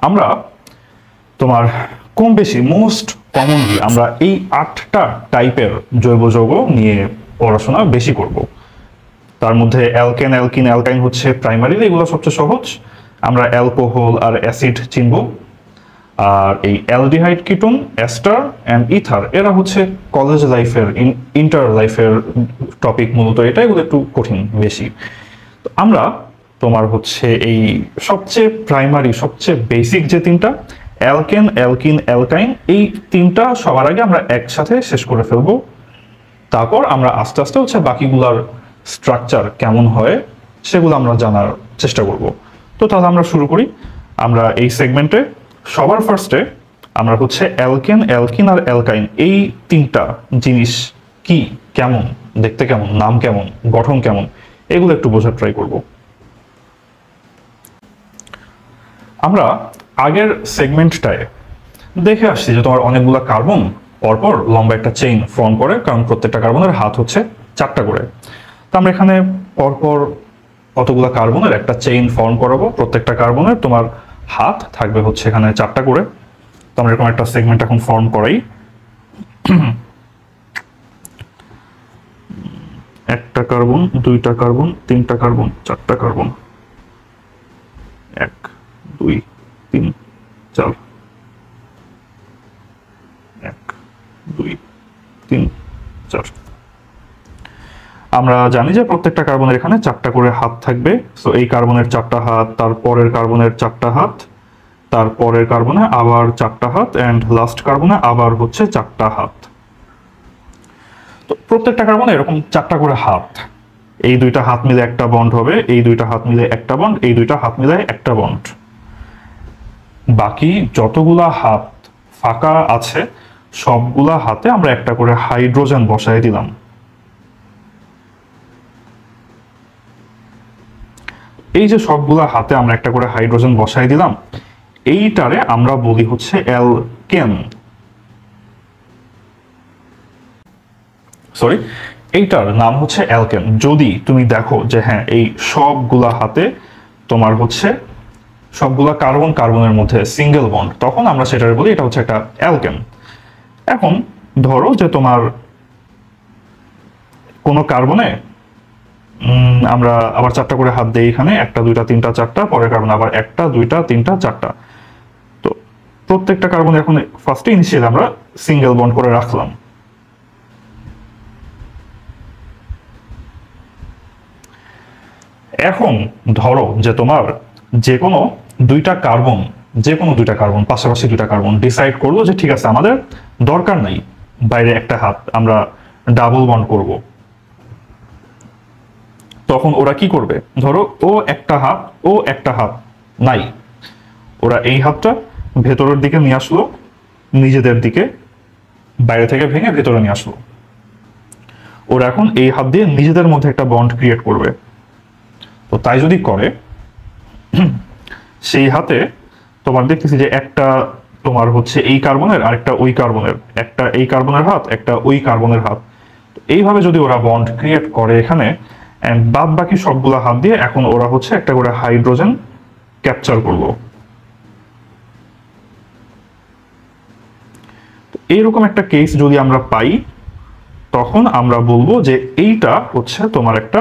আমরা তোমার কম বেশি মোস্ট কমনলি আমরা এই 8টা টাইপের জৈব যৌগ নিয়ে পড়াশোনা বেশি করব। তার মধ্যে অ্যালকেন, অ্যালকিন, অ্যালকাইন হচ্ছে প্রাইমারিলি, এগুলো সবচেয়ে সহজ। আমরা অ্যালকোহল আর অ্যাসিড চিনব। আর এই aldehyde, ketone, ester and ether এরা হচ্ছে কলেজ লাইফের, ইন্টার লাইফের টপিক মূলত। এটা এগুলো একটু কঠিন বেশি। তো আমরা তোমার হচ্ছে এই সবচেয়ে প্রাইমারি, সবচেয়ে বেসিক যে তিনটা অ্যালকেন, অ্যালকিন, অ্যালকাইন, এই তিনটা সবার আগে আমরা একসাথে শেষ করে ফেলবো। তারপর আমরা আস্তে আস্তে হচ্ছে বাকিগুলার স্ট্রাকচার কেমন হয় সেগুলো আমরা জানার চেষ্টা করব। তো তাহলে আমরা শুরু করি। আমরা এই সেগমেন্টে সবার ফার্স্টে আমরা হচ্ছে অ্যালকেন, অ্যালকিন আর অ্যালকাইন এই তিনটা জিনিস কি, কেমন দেখতে, কেমন নাম, কেমন গঠন, কেমন এগুলো একটু বোঝার ট্রাই করব। আমরা আগের সেগমেন্টটায় দেখে আসছি যে তোমার অনেকগুলা কার্বন পরপর লম্বা একটা চেইন ফর্ম করে, কারণ প্রত্যেকটা কার্বনের হাত হচ্ছে 4টা করে। তো আমরা এখানে পরপর কতগুলা কার্বনের একটা চেইন ফর্ম করাবো। প্রত্যেকটা কার্বনের তোমার হাত থাকবে হচ্ছে এখানে 4টা করে। তো আমরা এরকম একটা সেগমেন্ট এখন ফর্ম করাই। একটা কার্বন, 2টা কার্বন, 3টা কার্বন, 4টা কার্বন, 1 2 3 4, 1 2 3 4। আমরা জানি যে প্রত্যেকটা কার্বনের এখানে 4টা করে হাত থাকবে। সো এই কার্বনের 4টা হাত, তারপরের কার্বনের 4টা হাত, তারপরের কার্বনে আবার 4টা হাত, এন্ড লাস্ট কার্বনে আবার হচ্ছে 4টা হাত। তো প্রত্যেকটা কার্বনে এরকম 4টা করে হাত। এই 2টা হাত মিলে একটা বন্ড হবে, এই 2টা হাত মিলে একটা বন্ড, এই 2টা হাত মিলে একটা বন্ড। বাকি যতগুলা হাত ফাঁকা আছে সবগুলা হাতে আমরা একটা করে হাইড্রোজেন বসাই দিলাম। এই যে সবগুলা হাতে আমরা একটা করে হাইড্রোজেন বসাই দিলাম, এইটারে আমরা বলি হচ্ছে অ্যালকেন। সরি, এইটার নাম হচ্ছে অ্যালকেন। যদি তুমি দেখো যে হ্যাঁ এই সবগুলা হাতে তোমার হচ্ছে সবগুলা কার্বন কার্বনের মধ্যে সিঙ্গেল বন্ড, তখন আমরা সেটারে বলি এটা হচ্ছে একটা অ্যালকেন। এখন ধরো যে তোমার কোনো কার্বনে আমরা আবার 4টা করে হাত দিই, এখানে 1 2 3 4টা, পরের কার্বন আবার 1 2 3 4টা। তো প্রত্যেকটা কার্বন এখন ফার্স্টে ইনিশিয়ালি আমরা সিঙ্গেল বন্ড করে রাখলাম। এখন ধরো যে তোমার যে কোনো 2টা কার্বন, পাশাপাশি 2টা কার্বন ডিসাইড করলো যে ঠিক আছে আমাদের দরকার নাই বাইরে একটা হাত, আমরা ডাবল বন্ড করব। তখন ওরা কি করবে? ধরো ও একটা হাত নাই, ওরা এই হাতটা ভেতরের দিকে নিয়ে আসলো, নিজেদের দিকে, বাইরে থেকে ভেঙে ভেতরে নিয়ে আসলো। ওরা এখন এই হাত দিয়ে নিজেদের মধ্যে একটা বন্ড ক্রিয়েট করবে। তো তাই যদি করে, সেই হাতে তোমার দেখতেছি যে একটা তোমার হচ্ছে এই কার্বনের, আরেকটা ওই কার্বনের, একটা এই কার্বনের হাত, একটা ওই কার্বনের হাত। এইভাবে যদি ওরা বন্ড ক্রিয়েট করে এখানে, এন্ড বাদ বাকি সবগুলা হাত দিয়ে এখন ওরা হচ্ছে একটা করে হাইড্রোজেন ক্যাপচার করলো। এইরকম একটা কেস যদি আমরা পাই, তখন আমরা বলবো যে এইটা হচ্ছে তোমার একটা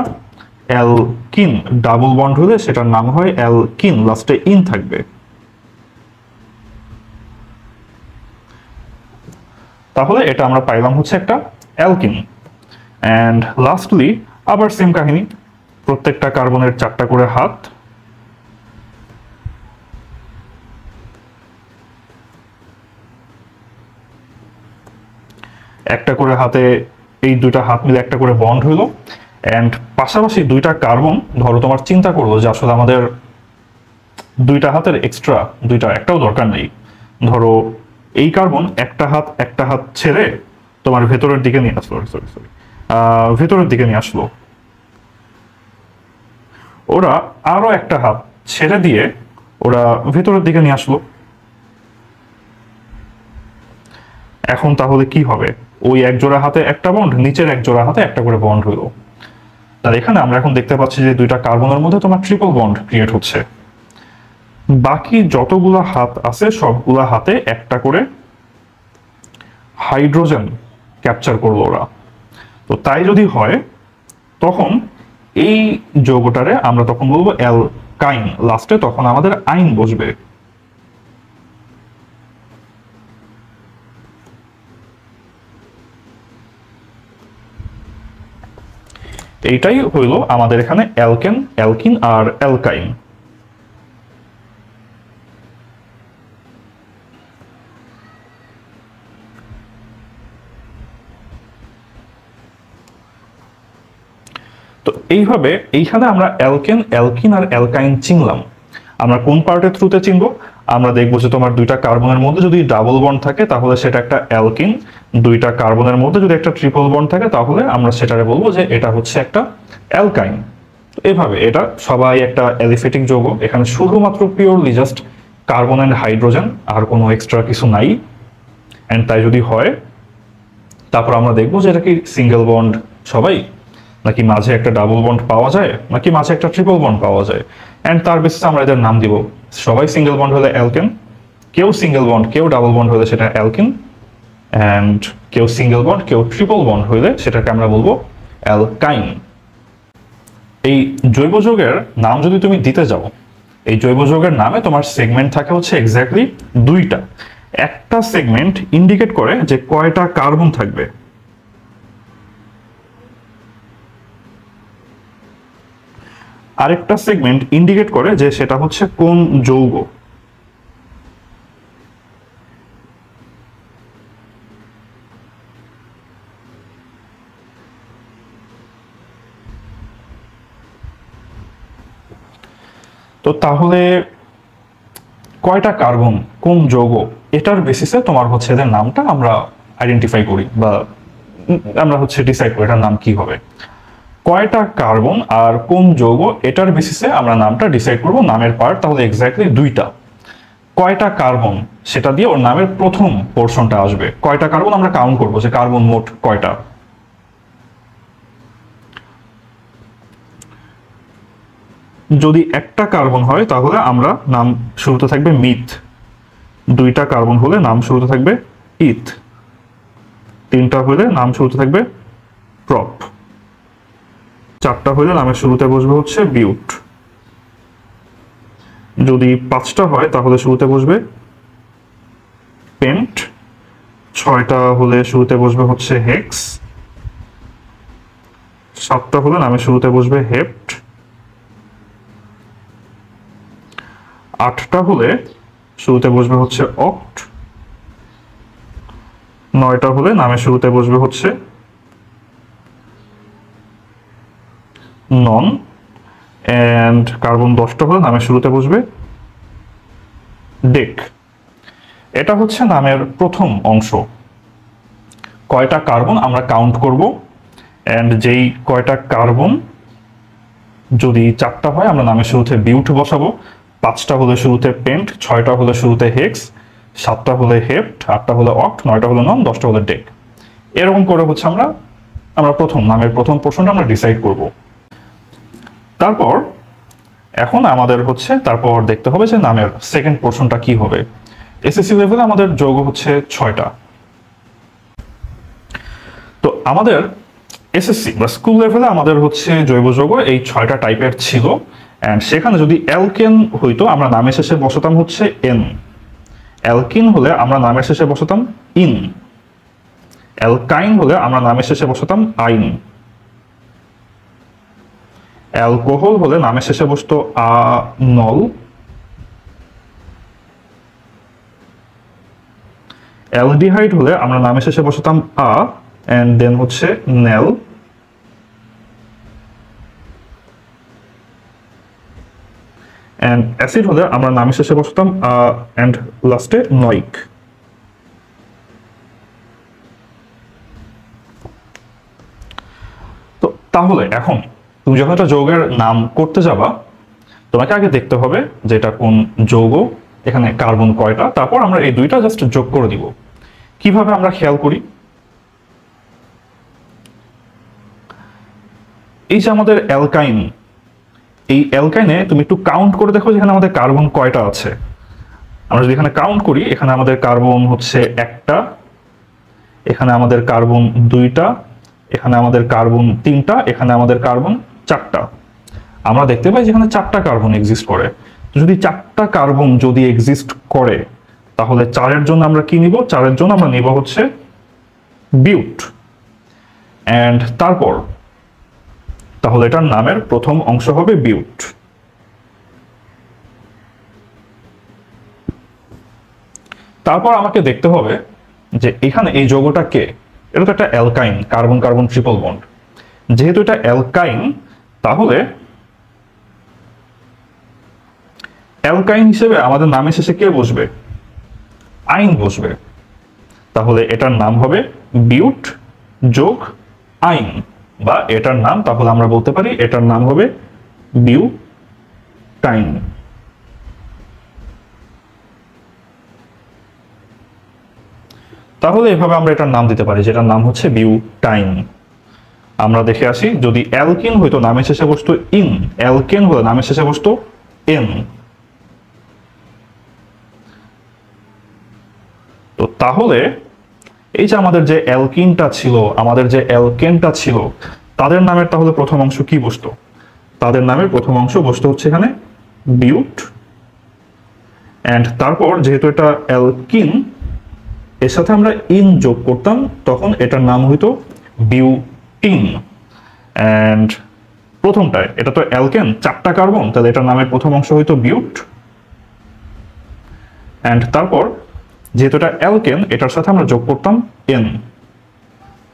অ্যালকিন। ডাবল বন্ড হলে সেটার নাম হয় অ্যালকিন, লাস্টে ইন থাকবে। তাহলে এটা আমরা পাইলাম হচ্ছে একটা অ্যালকিন। অ্যান্ড লাস্টলি আবার সেম কাহিনী, প্রত্যেকটা কার্বনের 4টা করে হাত, একটা করে হাতে এই 2টা হাত মিলে একটা করে বন্ড হইলো। অ্যান্ড পাশাপাশি 2টা কার্বন, ধরো তোমার চিন্তা করলো যে আসলে আমাদের 2টা হাতের এক্সট্রা 2টা একটাও দরকার নেই। ধরো এই কার্বন একটা হাত ছেড়ে তোমার ভেতরের দিকে নিয়ে আসলো, ভেতরের দিকে নিয়ে আসলো। ওরা আরো একটা হাত ছেড়ে দিয়ে ওরা ভেতরের দিকে নিয়ে আসলো। এখন তাহলে কি হবে? ওই এক জোড়া হাতে একটা বন্ড, নিচের এক জোড়া হাতে একটা করে বন্ড হলো। তাহলে এখানে আমরা এখন দেখতে পাচ্ছি যে 2টা কার্বনের মধ্যে তোমার ট্রিপল বন্ড ক্রিয়েট হচ্ছে। বাকি যতগুলা হাত আছে সবগুলা হাতে একটা করে হাইড্রোজেন ক্যাপচার করলো ওরা। তো তাই যদি হয় তখন এই যৌগটারে আমরা তখন বলবো অ্যালকাইন, লাস্টে তখন আমাদের আইন বসবে। এইটাই হইল আমাদের এখানে অ্যালকেন, অ্যালকিন আর অ্যালকাইন। তো এইভাবে এইখানে আমরা অ্যালকেন, অ্যালকিন আর অ্যালকাইন চিনলাম। আমরা কোন পার্টের থ্রুতে চিনবো? আমরা দেখবো যে তোমার দুইটা কার্বনের মধ্যে যদি ডাবল বন্ড থাকে তাহলে সেটা একটা অ্যালকিন, দুইটা কার্বনের মধ্যে যদি একটা ট্রিপল বন্ড থাকে তাহলে আমরা সেটারে বলবো যে এটা হচ্ছে একটা অ্যালকাইন। এভাবে এটা সবাই একটা অ্যালিফেটিক যৌগ, এখানে শুধুমাত্র purely just carbon and hydrogen, আর কোনো এক্সট্রা কিছু নাই। অ্যান্ড তাই যদি হয় তারপর আমরা দেখবো যে এটা কি সিঙ্গেল বন্ড সবাই, নাকি মাঝে একটা ডাবল বন্ড পাওয়া যায়, নাকি মাঝে একটা ট্রিপল বন্ড পাওয়া যায়। অ্যান্ড তার বেসিসে আমরা এদের নাম দিব। সবাই সিঙ্গেল বন্ড হলে অ্যালকেন, কেউ সিঙ্গেল বন্ড কেউ ডাবল বন্ড হলে সেটা অ্যালকিন, অ্যান্ড কেউ সিঙ্গেল বন্ড কেউ ট্রিপল বন্ড হইলে সেটাকে আমরা বলবো অ্যালকাইন। এই জৈব যৌগের নাম যদি তুমি দিতে যাও, এই জৈব যৌগের নামে তোমার সেগমেন্ট থাকে হচ্ছে এক্স্যাক্টলি দুইটা। একটা সেগমেন্ট ইন্ডিকেট করে যে কয়টা কার্বন থাকবে, আরেকটা সেগমেন্ট ইন্ডিকেট করে যে সেটা হচ্ছে কোন যৌগ। তো তাহলে কয়টা কার্বন কোন যৌগ, এটার বেসিসে তোমার হচ্ছে এদের নামটা আমরা আইডেন্টিফাই করি বা আমরা হচ্ছে ডিসাইড করি এটার নাম কি হবে। কয়টা কার্বন আর কোন যৌগ এটার বেসিসে আমরা নামটা ডিসাইড করব। নামের পার্ট তাহলে এক্স্যাক্টলি দুইটা। কয়টা কার্বন সেটা দিয়ে ওর নামের প্রথম পোর্শনটা আসবে। কয়টা কার্বন আমরা কাউন্ট করবো যে কার্বন মোট কয়টা। যদি একটা কার্বন হয় তাহলে আমরা নাম শুরুতে থাকবে মিথ, দুইটা কার্বন হলে নাম শুরুতে থাকবে ইথ, তিনটা হলে নাম শুরুতে থাকবে প্রপ, চারটা হলে নামের শুরুতে বসবে হচ্ছে বিউট, যদি পাঁচটা হয় তাহলে শুরুতে বসবে পেন্ট, ছয়টা হলে শুরুতে বসবে হচ্ছে হেক্স, সাতটা হলে নামের শুরুতে বসবে হেপ্ট, আটটা হলে শুরুতে বসবে হচ্ছে অক্ট, নয়টা হলে নামের শুরুতে বসবে হচ্ছে নন, এন্ড কার্বন 10টা হলে নামের শুরুতে বসবে ডেক। এটা হচ্ছে নামের প্রথম অংশ। কয়টা কার্বন আমরা কাউন্ট করব, এন্ড যেই কয়টা কার্বন যদি চারটা হয় আমরা নামের শুরুতে বিউট বসাবো, পাঁচটা হলে শুরুতে পেন্ট, ছয়টা হলে শুরুতে হেক্স, সাতটা হলে হেপ্ট, আটটা হলে অক্ট, নয়টা হলে নন, 10টা হলে ডেক। এরকম করে হচ্ছে আমরা প্রথম নামের প্রথম পোর্শনটা আমরা ডিসাইড করব। তারপর এখন আমাদের হচ্ছে তারপর দেখতে হবে যে নামের সেকেন্ড পোর্শনটা কি হবে। এসএসসি লেভেলে আমাদের যৌগ হচ্ছে 6টা। তো আমাদের এসএসসি বা স্কুল লেভেলে আমাদের হচ্ছে জৈব যৌগ এই 6টা টাইপের ছিল। এন্ড সেখানে যদি অ্যালকেন হইতো আমরা নামের শেষে বসাতাম হচ্ছে এন, অ্যালকিন হলে আমরা নামের শেষে বসাতাম ইন, অ্যালকাইন হলে আমরা নামের শেষে বসাতাম আইন, অ্যালকোহল হলে নামের শেষে বসতো নল, অ্যালডিহাইড হলে আমরা নামের শেষে বসাতাম এন্ড দেন হচ্ছে নেল, এন্ড অ্যাসিড হলে আমরা নামের শেষে বসাতাম এন্ড লাস্টে নয়িক। তো তাহলে এখন তুমি যখন একটা যৌগের নাম করতে যাবা তোমাকে আগে দেখতে হবে যে এটা কোন যৌগ, এখানে কার্বন কয়টা, তারপর আমরা এই দুইটা জাস্ট যোগ করে দিব। কিভাবে আমরা খেয়াল করি, এই যে আমাদের অ্যালকাইন, এই অ্যালকাইনে তুমি একটু কাউন্ট করে দেখো যেখানে আমাদের কার্বন কয়টা আছে। আমরা যদি এখানে কাউন্ট করি, এখানে আমাদের কার্বন হচ্ছে একটা, এখানে আমাদের কার্বন দুইটা, এখানে আমাদের কার্বন তিনটা, এখানে আমাদের কার্বন চারটা। আমরা দেখতে পাই যেখানে চারটা কার্বন এক্সিস্ট করে। তো যদি চারটা কার্বন যদি এক্সিস্ট করে, তাহলে চারের জন্য আমরা কি নিব? চারের জন্য আমরা নিব হচ্ছে বিউট। অ্যান্ড তারপর তাহলে এটার নামের প্রথম অংশ হবে বিউট। তারপর আমাকে দেখতে হবে যে এখানে এই যৌগটা কে। এটা তো একটা অ্যালকাইন, কার্বন কার্বন ট্রিপল বন্ড। যেহেতু এটা অ্যালকাইন, তাহলে অ্যালকাইন হিসেবে আমাদের নামের শেষে কে বসবে? আইন বসবে। তাহলে এটার নাম হবে বিউট যোগ আইন, বা এটার নাম তাহলে আমরা বলতে পারি এটার নাম হবে বিউটাইন। তাহলে এভাবে আমরা এটার নাম দিতে পারি, যেটার নাম হচ্ছে বিউটাইন। আমরা দেখে আসি, যদি অ্যালকিন হইতো নামের শেষে বসতো ইন, অ্যালকেন হলে নামের শেষে বসতো এন। তো তাহলে এই যে আমাদের যে অ্যালকিনটা ছিল, আমাদের যে অ্যালকেনটা ছিল, তাদের নামের তাহলে প্রথম অংশ কি বসতো? তাদের নামের প্রথম অংশ বসতো হচ্ছে এখানে বিউট। অ্যান্ড তারপর যেহেতু এটা অ্যালকিন, এর সাথে আমরা ইন যোগ করতাম, তখন এটার নাম হইতো বিউটিন। অ্যান্ড প্রথমটায় এটা তো অ্যালকেন, চারটা কার্বন, তাহলে এটার নামের প্রথম অংশ হইতো বিউট। অ্যান্ড তারপর যেহেতু এটা অ্যালকেন, এটার সাথে আমরা যোগ করতাম এন,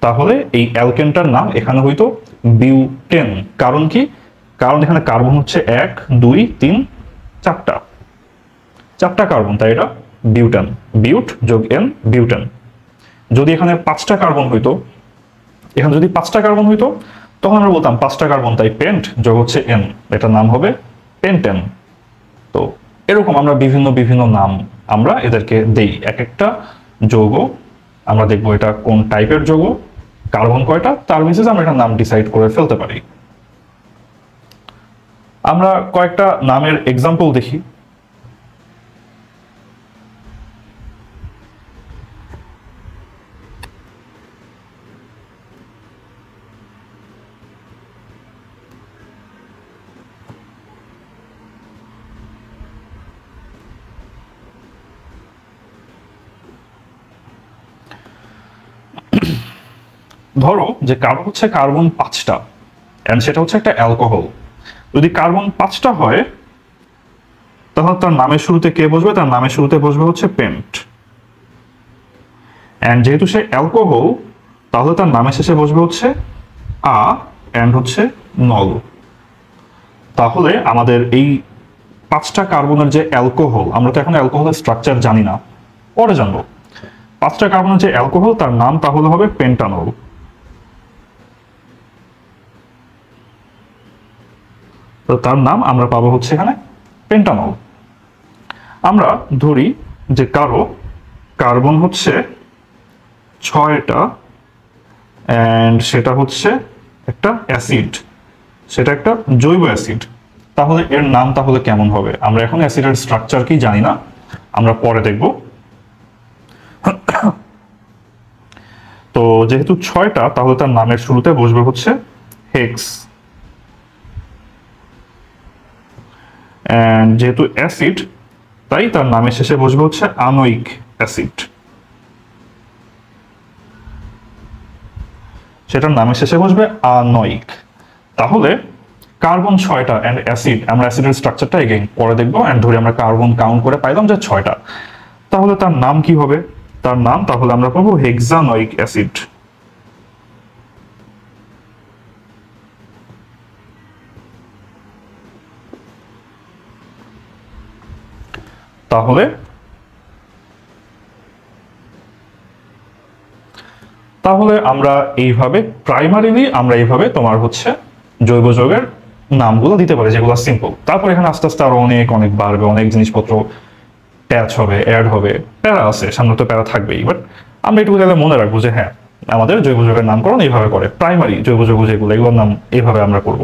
তাহলে এই অ্যালকেনটার নাম এখানে হইতো বিউটেন। কারণ কি? কারণ এখানে কার্বন হচ্ছে 1 2 3 4টা, চারটা কার্বন, তাই এটা বিউটেন। বিউট যোগ এন, বিউটেন। যদি এখানে 5টা কার্বন হইতো, এখানে যদি 5টা কার্বন হইতো, তখন আমরা বলতাম 5টা কার্বন, তাই পেন্ট যোগ হচ্ছে এন, এটার নাম হবে পেন্টেন। তো এরকম আমরা বিভিন্ন বিভিন্ন নাম আমরা এদেরকে দেই। এক একটা যৌগ আমরা দেখবো এটা কোন টাইপের যৌগ, কার্বন কয়টা, তার বেসিসে আমরা এটার নাম ডিসাইড করে ফেলতে পারি। আমরা কয়েকটা নামের এক্সাম্পল দেখি। ধরো যে কার্বন হচ্ছে কার্বন 5টা, এন্ড সেটা হচ্ছে একটা অ্যালকোহল। যদি কার্বন 5টা হয়, তাহলে তার নামের শুরুতে কে বসবে? তার নামের শুরুতে বসবে হচ্ছে পেন্ট। এন্ড যেহেতু সে অ্যালকোহল, তাহলে তার নামের শেষে বসবে হচ্ছে আ, এন্ড হচ্ছে নল। তাহলে আমাদের এই 5টা কার্বনের যে অ্যালকোহল, আমরা তো এখন অ্যালকোহলের স্ট্রাকচার জানি না, পরে জানবো। 5টা কার্বনের যে অ্যালকোহল, তার নাম তাহলে হবে পেন্টানল। তো তার নাম আমরা পাবো হচ্ছে এখানে পেন্টানল। আমরা ধরি যে কারো কার্বন হচ্ছে 6টা, এন্ড সেটা হচ্ছে একটা অ্যাসিড, সেটা একটা জৈব অ্যাসিড। তাহলে এর নাম তাহলে কেমন হবে? আমরা এখন অ্যাসিডের স্ট্রাকচার কি জানি না, আমরা পরে দেখব। তো যেহেতু 6টা, তাহলে তার নামের শুরুতে বসবে হচ্ছে হেক্স। এন্ড যেহেতু অ্যাসিড, তাই তার নামের শেষে বসবে হচ্ছে আনোয়িক অ্যাসিড। সেটার নামের শেষে বসবে আনোয়িক। তাহলে কার্বন 6টা এন্ড অ্যাসিড, আমরা অ্যাসিডের স্ট্রাকচারটা এগেইন পরে দেখবো। এন্ড ধরে আমরা কার্বন কাউন্ট করে পাইলাম যে 6টা, তাহলে তার নাম কি হবে? তার নাম তাহলে আমরা পাবো হেক্সানোয়িক অ্যাসিড। তাহলে আমরা এইভাবে প্রাইমারিলি আমরা এইভাবে তোমার হচ্ছে জৈব যৌগের নামগুলো দিতে পারি, যেগুলো সিম্পল। তারপর এখানে আস্তে আস্তে আরো অনেক অনেক বাড়বে, অনেক জিনিসপত্র ট্যাচ হবে, অ্যাড হবে, প্যারা আছে, সামনে তো প্যারা থাকবেই। বাট আমরা একটু তাহলে মনে রাখবো যে হ্যাঁ, আমাদের জৈব যৌগের নামকরণ এইভাবে করে। প্রাইমারি জৈব যৌগ যেগুলো, এগুলোর নাম এইভাবে আমরা করব।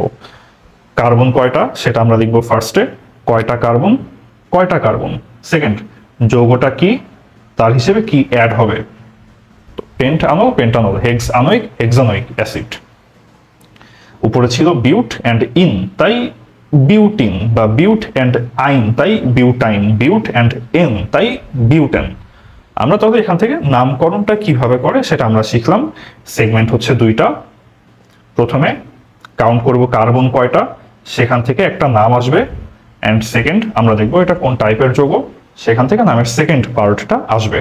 কার্বন কয়টা সেটা আমরা লিখবো ফার্স্টে, কয়টা কার্বন, কয়টা কার্বন। সেকেন্ড, যৌগটা কি, তার হিসেবে কি অ্যাড হবে, পেন্টানল, পেন্টানল, হেক্সানোয়িক, হেক্সানোয়িক অ্যাসিড। উপরে ছিল বিউট অ্যান্ড ইন, তাই বিউটিন, বা বিউট অ্যান্ড আইন, তাই বিউটাইন, বিউট অ্যান্ড এন, তাই বিউটেন। আমরা তবে এখান থেকে নামকরণটা কিভাবে করে সেটা আমরা শিখলাম। সেগমেন্ট হচ্ছে দুইটা, প্রথমে কাউন্ট করব কার্বন কয়টা, সেখান থেকে একটা নাম আসবে, অ্যান্ড সেকেন্ড আমরা দেখবো এটা কোন টাইপের যৌগ, সেখান থেকে নামের সেকেন্ড পার্টটা আসবে।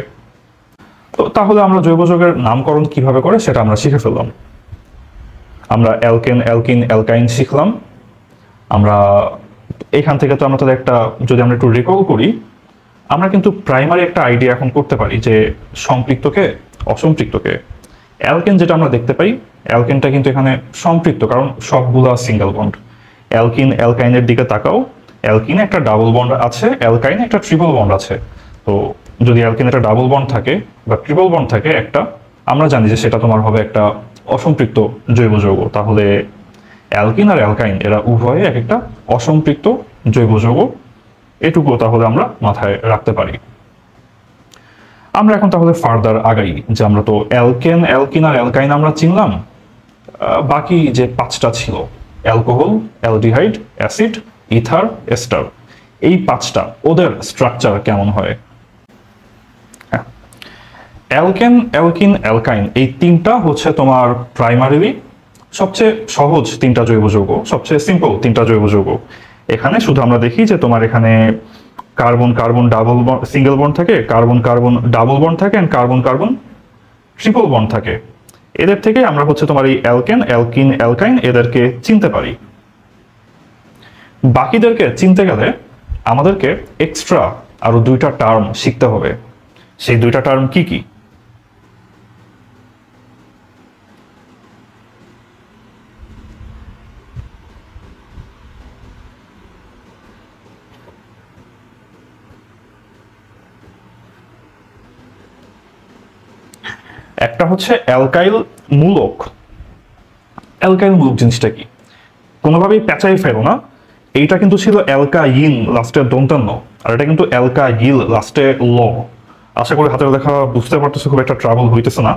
তো তাহলে আমরা জৈব যৌগের নামকরণ কিভাবে করে সেটা আমরা শিখে ফেললাম। আমরা অ্যালকেন, অ্যালকিন, অ্যালকাইন শিখলাম। আমরা এখান থেকে তো আমরা তাদের একটা, যদি আমরা একটু রিকল করি, আমরা কিন্তু প্রাইমারি একটা আইডিয়া এখন করতে পারি যে সম্পৃক্তকে, অসম্পৃক্তকে। অ্যালকেন যেটা আমরা দেখতে পাই, অ্যালকেনটা কিন্তু এখানে সম্পৃক্ত, কারণ সবগুলা সিঙ্গেল বন্ড। অ্যালকিন, অ্যালকাইনের দিকে তাকাও, অ্যালকিনে একটা ডাবল বন্ড আছে, অ্যালকাইনে একটা ট্রিপল বন্ড আছে। তো যদি অ্যালকিনে একটা ডাবল বন্ড থাকে বা ট্রিপল বন্ড থাকে একটা, আমরা জানি যে সেটা তোমার হবে একটা অসম্পৃক্ত জৈব যৌগ। তাহলে অ্যালকিন আর অ্যালকাইন এরা উভয়ে এক একটা অসম্পৃক্ত জৈব যৌগ, এটুকু তাহলে আমরা মাথায় রাখতে পারি। আমরা এখন তাহলে ফার্দার আগাই, যে আমরা তো অ্যালকেন, অ্যালকিন আর অ্যালকাইন আমরা চিনলাম, বাকি যে পাঁচটা ছিল, alcohol, aldehyde, acid, ether, ester, এই পাঁচটা ওদের স্ট্রাকচার কেমন হয়। অ্যালকেন, অ্যালকিন, অ্যালকাইন এই তিনটা হচ্ছে তোমার প্রাইমারিলি সবচেয়ে সহজ তিনটা জৈব যৌগ, সবচেয়ে সিম্পল তিনটা জৈব যৌগ। এখানে শুধু আমরা দেখি যে তোমার এখানে carbon carbon double bond, single bond থাকে, কার্বন কার্বন ডাবল বন্ড থাকে, and carbon carbon triple bond থাকে। এদের থেকে আমরা হচ্ছে তোমার এই অ্যালকেন, অ্যালকিন, অ্যালকাইন এদেরকে চিনতে পারি। বাকিদেরকে চিনতে গেলে আমাদেরকে এক্সট্রা আরো দুইটা টার্ম শিখতে হবে। সেই দুইটা টার্ম কি কি? একটা হচ্ছে অ্যালকাইল মূলক। অ্যালকাইল মূলক জিনিসটা কি, কোনোভাবেই পেঁচাই ফেলো না, এইটা কিন্তু ছিল অ্যালকাইন লাস্টে দন্তান্ন, আর এটা কিন্তু অ্যালকাইল লাস্টে ল। আশা করি হাতের দেখা বুঝতে পারতেছে, খুব একটা ট্রাবল হইতেছে না।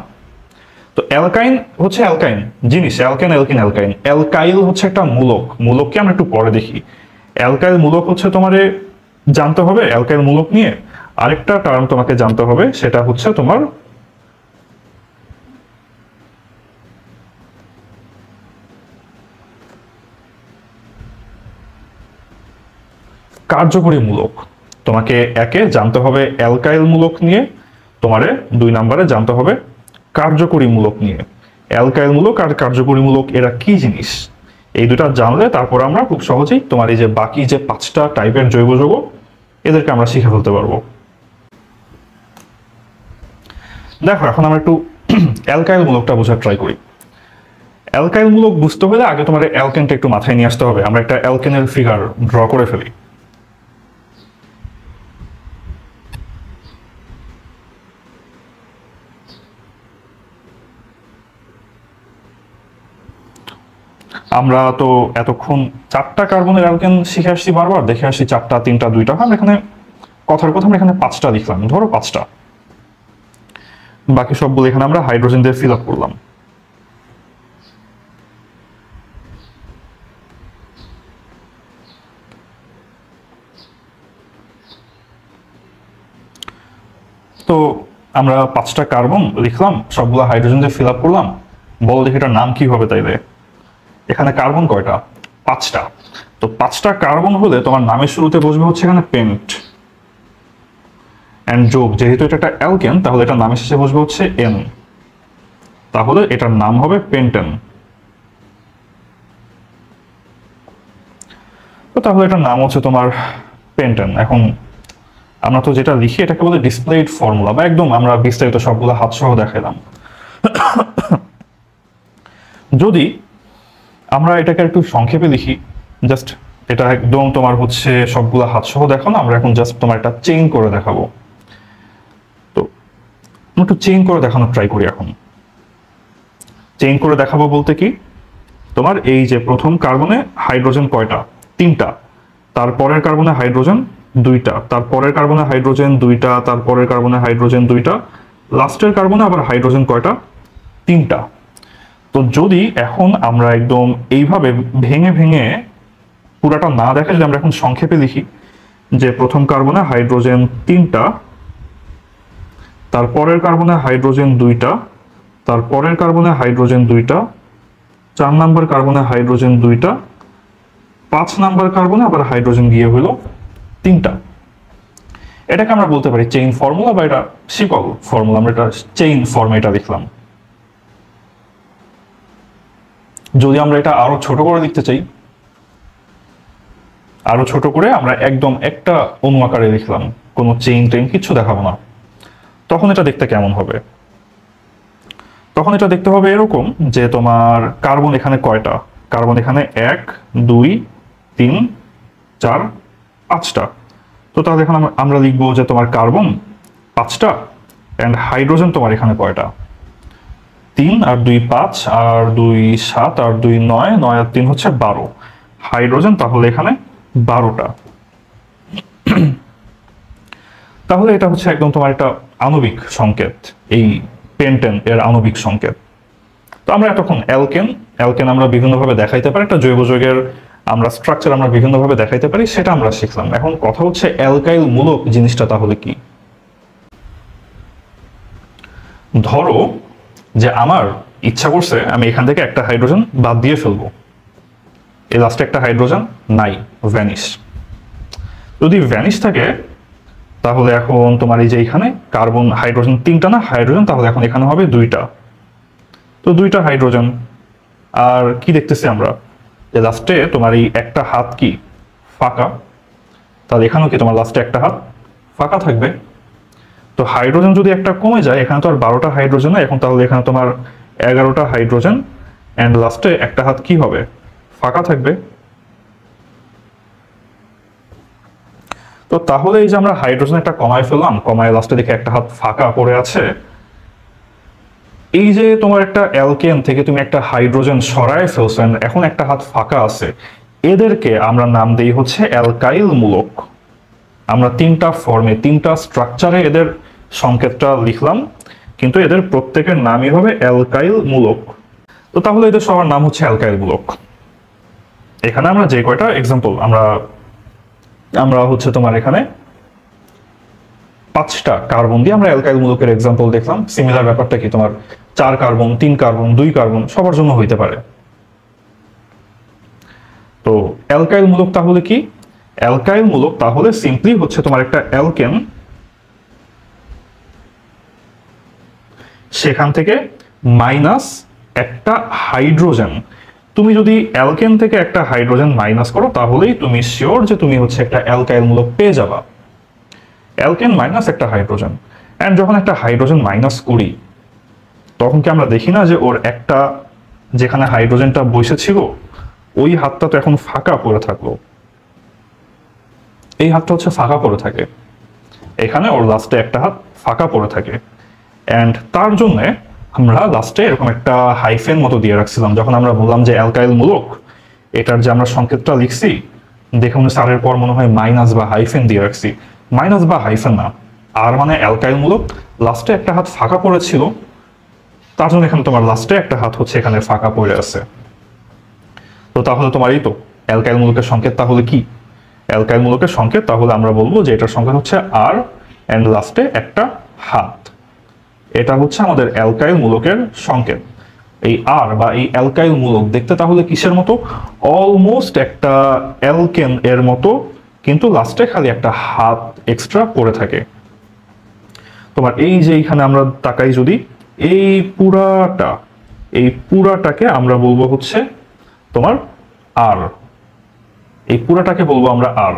তো অ্যালকাইন হচ্ছে অ্যালকাইন জিনিস, অ্যালকেন, অ্যালকিন, অ্যালকাইন। অ্যালকাইল হচ্ছে একটা মূলক, মূলককে আমরা একটু পরে দেখি। অ্যালকাইল মূলক হচ্ছে তোমার জানতে হবে, অ্যালকাইল মূলক নিয়ে আরেকটা টার্ম তোমাকে জানতে হবে, সেটা হচ্ছে তোমার কার্যকরী মূলক। তোমাকে একে জানতে হবে অ্যালকাইল মূলক নিয়ে, তোমারে 2 নম্বরে জানতে হবে কার্যকরী মূলক নিয়ে। অ্যালকাইল মূলক আর কার্যকরী মূলক এরা কি জিনিস, এই দুটা জানলে তারপর আমরা খুব সহজেই তোমার এই যে বাকি যে 5টা টাইপের জৈব যৌগ এদেরকে আমরা শিখে ফেলতে পারবো। দেখো এখন আমরা একটু অ্যালকাইল মূলকটা বোঝার ট্রাই করি। অ্যালকাইল মূলক বুঝতে হলে আগে তোমার অ্যালকেনটা একটু মাথায় নিয়ে আসতে হবে। আমরা একটা অ্যালকেনের ফিগার ড্র করে ফেলি। আমরা তো এতক্ষণ 4টা কার্বনের অ্যালকেন শিখে আসছি, বারবার দেখে আসছি 4টা, 3টা, 2টা। আমরা এখানে কথার কথা আমরা এখানে 5টা লিখলাম, ধরো 5টা, বাকি সবগুলো এখানে আমরা হাইড্রোজেন দিয়ে ফিল আপ করলাম। তো আমরা 5টা কার্বন লিখলাম, সবগুলো হাইড্রোজেন দিয়ে ফিল আপ করলাম। বল দেখি এটার নাম কি হবে তাইলে। এখানে কার্বন কয়টা? 5টা। তো 5টা কার্বন হলে তোমার নামের শুরুতে বসবে হচ্ছে এখানে পেন্ট, এন্ড যোগ, যেহেতু এটা একটা অ্যালকেন তাহলে এটার নামের শেষে বসবে হচ্ছে এন, তাহলে এটার নাম হবে পেন্টেন। তো তাহলে এটার নাম হচ্ছে তোমার পেন্টেন। এখন আমরা তো যেটা লিখি এটাকে বলে ডিসপ্লেড ফর্মুলা, বা একদম আমরা বিস্তারিত সবগুলো হাত সহ দেখাইলাম। যদি আমরা এটাকে একটু সংক্ষেপে লিখি, জাস্ট এটা একদম তোমার হচ্ছে সবগুলো হাত সহ দেখো না, আমরা এখন জাস্ট তোমার একটা চেইন করে দেখাবো। তো একটু চেইন করে দেখানোর ট্রাই করি। এখন চেইন করে দেখাবো বলতে কি, তোমার এই যে প্রথম কার্বনে হাইড্রোজেন কয়টা, 3টা, তারপরের কার্বনে হাইড্রোজেন 2টা, তারপরের কার্বনে হাইড্রোজেন 2টা, তারপরের কার্বনে হাইড্রোজেন 2টা, লাস্টের কার্বনে আবার হাইড্রোজেন কয়টা, 3টা। তো যদি এখন আমরা একদম এইভাবে ভেঙে ভেঙে পুরাটা না দেখে যদি আমরা এখন সংক্ষেপে লিখি যে প্রথম কার্বনে হাইড্রোজেন 3টা, তারপরের কার্বনে হাইড্রোজেন 2টা, তারপরের কার্বনে হাইড্রোজেন 2টা, 4 নাম্বার কার্বনে হাইড্রোজেন 2টা, 5 নাম্বার কার্বনে আবার হাইড্রোজেন গিয়ে হলো 3টা। এটাকে আমরা বলতে পারি চেইন ফর্মুলা, বা এটা শিকল ফর্মুলা, আমরা এটা চেইন ফর্মে এটা লিখলাম। যদি আমরা এটা আরো ছোট করে লিখতে চাই, আরো ছোট করে আমরা একদম একটা অণু আকারে লিখলাম, কোনো চেইন টেইন কিছু দেখাবো না, তখন এটা দেখতে কেমন হবে? তখন এটা দেখতে হবে এরকম যে তোমার কার্বন এখানে কয়টা, কার্বন এখানে 1 2 3 4 5টা। তো তাহলে এখন আমরা লিখবো যে তোমার কার্বন 5টা এন্ড হাইড্রোজেন তোমার এখানে কয়টা, 3 আর 2 5 আর 2 7 আর 2 9, 9 আর 3 হচ্ছে 12 হাইড্রোজেন, তাহলে এখানে 12টা। তাহলে এটা হচ্ছে একদম তোমার একটা আণবিক সংকেত, এই পেন্টেন এর আণবিক সংকেত। তো আমরা এতক্ষণ অ্যালকেন আমরা বিভিন্নভাবে দেখাইতে পারি, একটা জৈব যৌগের আমরা স্ট্রাকচার আমরা বিভিন্নভাবে দেখাইতে পারি, সেটা আমরা শিখলাম। এখন কথা হচ্ছে অ্যালকাইল মূলক জিনিসটা তাহলে কি? ধরো যে আমার ইচ্ছা করছে আমি এখান থেকে একটা হাইড্রোজেন বাদ দিয়ে ফেলবো, এই লাস্টে একটা হাইড্রোজেন নাই, ভ্যানিশ। যদি ভ্যানিশ থাকে তাহলে এখন তোমার এই যে এখানে কার্বন হাইড্রোজেন 3টা না হাইড্রোজেন, তাহলে এখন এখানে হবে 2টা। তো 2টা হাইড্রোজেন, আর কি দেখতেছি আমরা যে লাস্টে তোমার এই একটা হাত কি ফাঁকা, তাহলে এখানেও কি তোমার লাস্টে একটা হাত ফাঁকা থাকবে। তো হাইড্রোজেন যদি একটা কমে যায়, এখানে তো আর 12টা হাইড্রোজেন না, এখন তাহলে এখানে তোমার 11টা হাইড্রোজেন এন্ড লাস্টে একটা হাত কি হবে, ফাঁকা থাকবে। তো তাহলে এই যে আমরা হাইড্রোজেন একটা কমায় ফেললাম, কমায় লাস্টে দেখে একটা হাত ফাঁকা পড়ে আছে, এই যে তোমার একটা অ্যালকেন থেকে তুমি একটা হাইড্রোজেন সরায় ফেলছেন, এখন একটা হাত ফাঁকা আছে, এদেরকে আমরা নাম দেই হচ্ছে অ্যালকাইল মূলক। আমরা 3টা ফর্মে 3টা স্ট্রাকচারে এদের সংকেতটা লিখলাম, কিন্তু এদের প্রত্যেকের নামই হবে অ্যালকাইল মূলক। তো তাহলে এদের সবার নাম হচ্ছে অ্যালকাইল মূলক। এখানে আমরা যে কয়টা এক্সাম্পল আমরা হচ্ছে তোমার এখানে 5টা কার্বন দিয়ে আমরা অ্যালকাইল মূলকের এক্সাম্পল দেখলাম। সিমিলার ব্যাপারটা কি তোমার 4 কার্বন 3 কার্বন 2 কার্বন সবার জন্য হইতে পারে। তো অ্যালকাইল মূলক তাহলে কি? অ্যালকাইল মূলক তাহলে সিম্পলি হচ্ছে তোমার একটা অ্যালকেন, সেখান থেকে মাইনাস একটা হাইড্রোজেন। তুমি যদি অ্যালকেন থেকে একটা হাইড্রোজেন মাইনাস করো তাহলেই তুমি শিওর যে তুমি হচ্ছে একটা অ্যালকাইল মূলক পেয়ে যাবা। অ্যালকেন মাইনাস একটা হাইড্রোজেন, এন্ড যখন একটা হাইড্রোজেন মাইনাস করি তখন কি আমরা দেখি না যে ওর একটা যেখানে হাইড্রোজেনটা বসেছিল ওই হাতটা তো এখন ফাঁকা পড়ে থাকলো, এই হাতটা হচ্ছে ফাঁকা পড়ে থাকে, এখানে ওর লাস্টে একটা হাত ফাঁকা পড়ে থাকে, এন্ড তার জন্য আমরা লাস্টে এরকম একটা হাইফেন মতো দিয়ে রাখছিলাম। যখন আমরা বললাম যে অ্যালকাইল মূলক, এটার যে আমরা সংকেতটা লিখছি দেখুন স্যারের পর মনে হয় মাইনাস বা হাইফেন দিয়ে রাখছি, মাইনাস বা হাইফেন না, আর মানে অ্যালকাইল মূলক লাস্টে একটা হাত ফাঁকা পড়েছিল, তার জন্য এখানে তোমার লাস্টে একটা হাত হচ্ছে এখানে ফাঁকা পড়ে আছে। তো তাহলে তোমার এই তো অ্যালকাইল মূলকের সংকেত তাহলে কি? অ্যালকাইল মূলকের সংকেত তাহলে আমরা বলবো যে এটার সংকেত হচ্ছে আর এন্ড লাস্টে একটা হাত। এটা হচ্ছে আমাদের অ্যালকাইল মূলকের সংকেত। এই আর বা এই অ্যালকাইল মূলক দেখতে তাহলে কিসের মতো? অলমোস্ট একটা অ্যালকেন এর মতো, কিন্তু লাস্টে খালি একটা হাত এক্সট্রা পড়ে থাকে। তোমার এই যে এখানে আমরা তাকাই যদি এই পুরাটাকে আমরা বলবো হচ্ছে তোমার আর, এই পুরাটাকে বলবো আমরা আর।